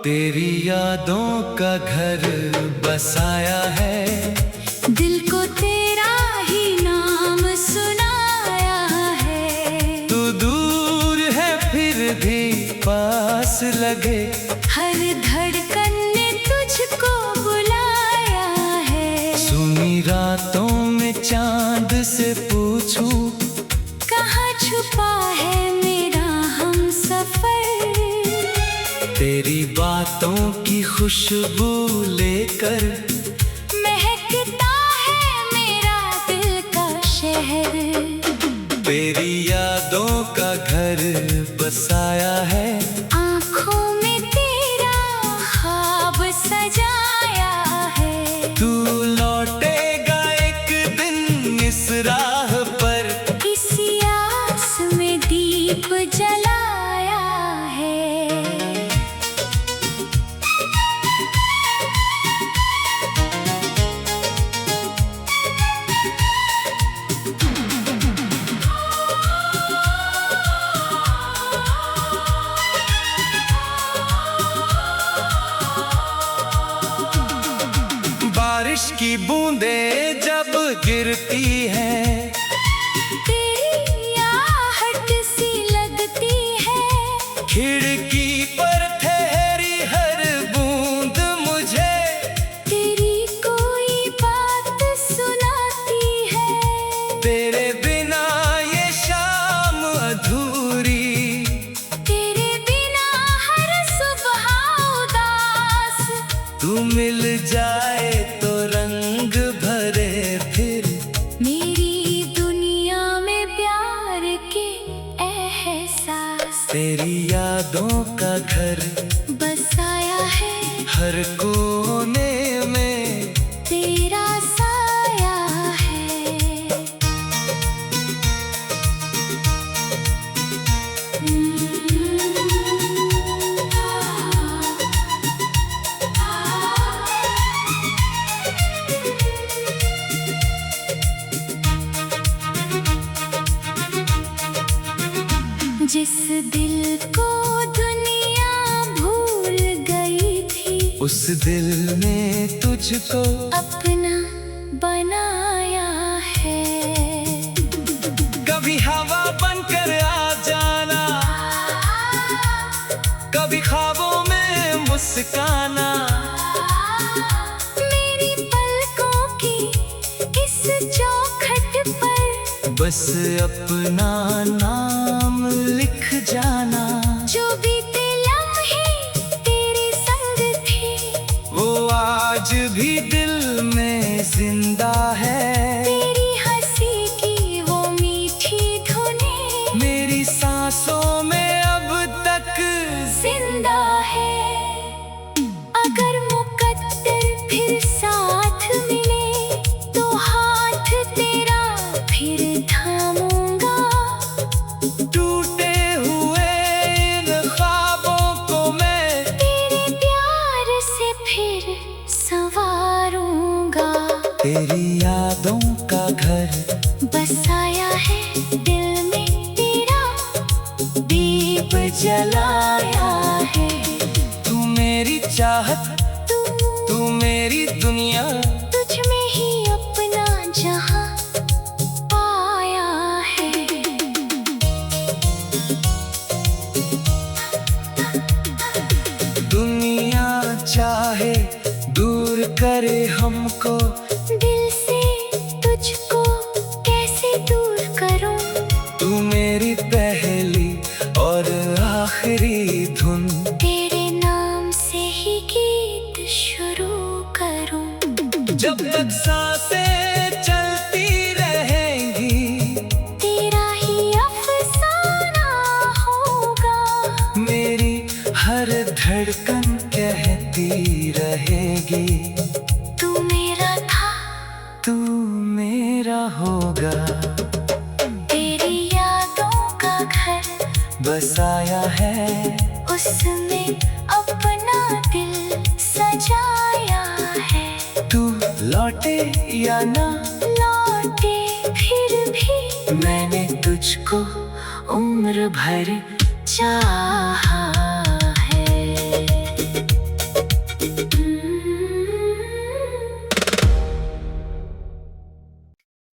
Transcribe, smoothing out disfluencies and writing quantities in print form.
तेरी यादों का घर बसाया है, दिल को तेरा ही नाम सुनाया है। तू दूर है फिर भी पास लगे, हर धड़कन ने तुझको बुलाया है। सुनी रातों में चांद से पूछूं, कहाँ छुपा है मेरा हमसफर। तेरी बातों की खुशबू लेकर महकता है मेरा दिल का शहर। तेरी यादों का घर बसाया है, आँखों में तेरा ख्वाब सजाया है। तू लौटेगा एक दिन इस राह पर, इसी आस में दीप जलाया है। बारिश की बूंदें जब गिरती हैं, तेरी आहट सी लगती है। खिड़की पर ठहरी हर बूंद मुझे तेरी कोई बात सुनाती है। तेरे बिना ये शाम अधूरी, तेरे बिना हर सुबह उदास। तू मिल जाए तो रंग भरे फिर, मेरी दुनिया में प्यार के एहसास। तेरी यादों का घर बसाया है हर कोने में, तेरा साया है। जिस दिल को दुनिया भूल गई थी, उस दिल ने तुझको अपना बनाया है। कभी हवा बनकर आ जाना, कभी ख्वाबों में मुस्काना, मेरी पलकों की इस चौखट पर बस अपना नाम लिख जाना। जो बीते लम्हे तेरे संग थे, वो आज भी दिल में जिंदा है। तेरी हंसी की वो मीठी धुनें मेरी सांसों में अब तक जिंदा है। अगर मुकद्दर फिर साथ मिले, तो हाथ तेरा फिर थामूंगा। टूटे हुए इन ख्वाबों को मैं तेरे प्यार से फिर संवारूंगा। तेरी यादों का घर बसाया है दिल में तेरा दीप जलाया है। तू मेरी चाहत, तू मेरी दुनिया, तुझ में ही अपना जहां पाया है। दुनिया चाहे दूर करे हमको, दिल से तुझको कैसे दूर करूं। तू मेरी पहली और आखिरी धुन, तेरे नाम से ही गीत शुरू करूं। जब तक सांसें चलती रहेंगी, तेरा ही अफसाना होगा। मेरी हर धड़कन कहती रहेगी, तू मेरा था, तू मेरा होगा। तेरी यादों का घर बसाया है, उसमें अपना दिल सजाया है। तू लौटे या ना लौटे फिर भी मैंने तुझको उम्र भर चाहा